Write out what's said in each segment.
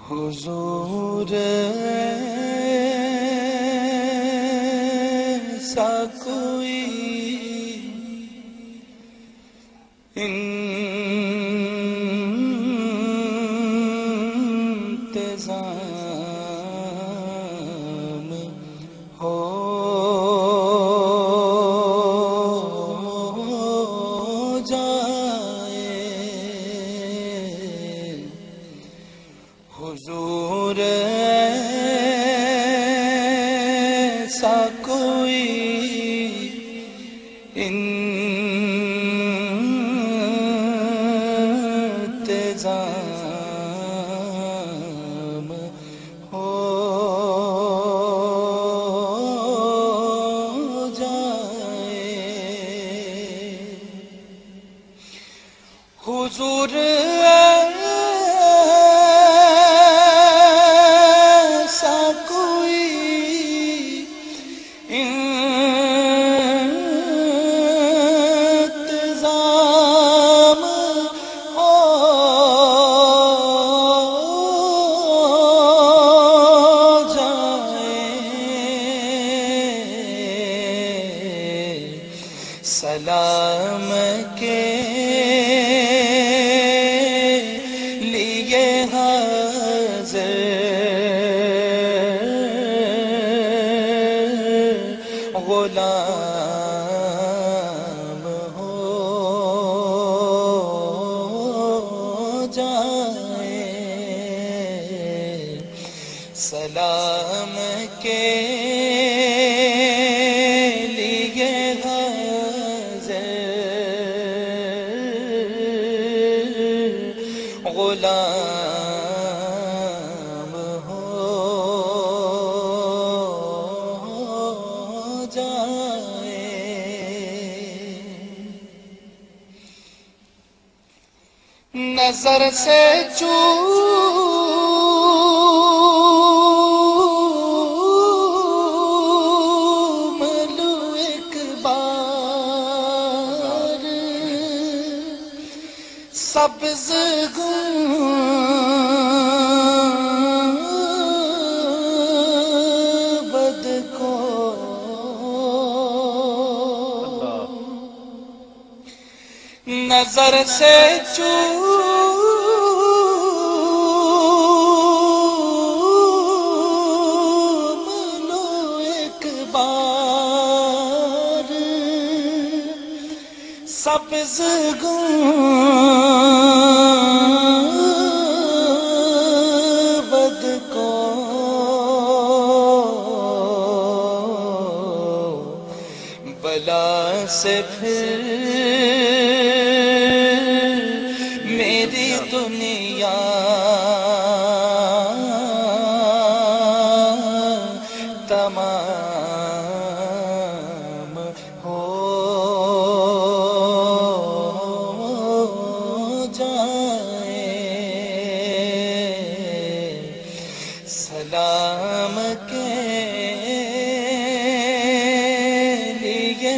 حضور ایسا کوئی انتظام ہو جائے حضور ایسا کوئی انتظام ہو جائے حضور ایسا کوئی انتظام ہو جائے سلام کے لیے حاضر غلام ہو جائے سلام کے لیے حاضر غلام ہو جائے نظر سے چوم لو ایک بار سبز گنبد کو نظر سے چوم لو ایک بار سبز گنبد کو بلا سے پھر میری دنیا تمام ہو جائے سلام کے لیے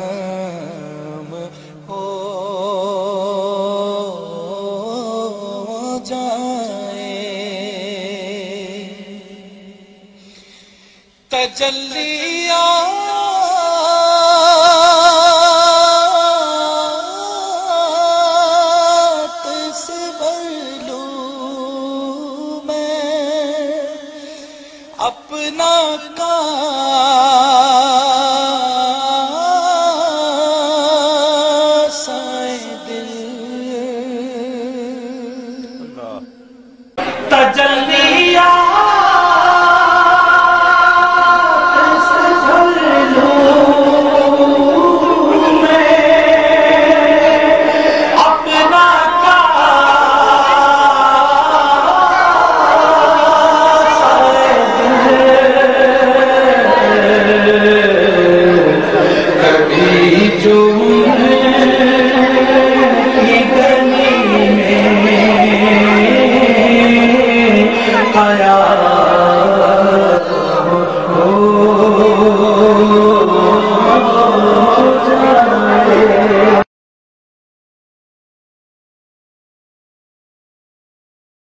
غلام ہو جائے تجلیات سے بھر لوں میں اپنا کام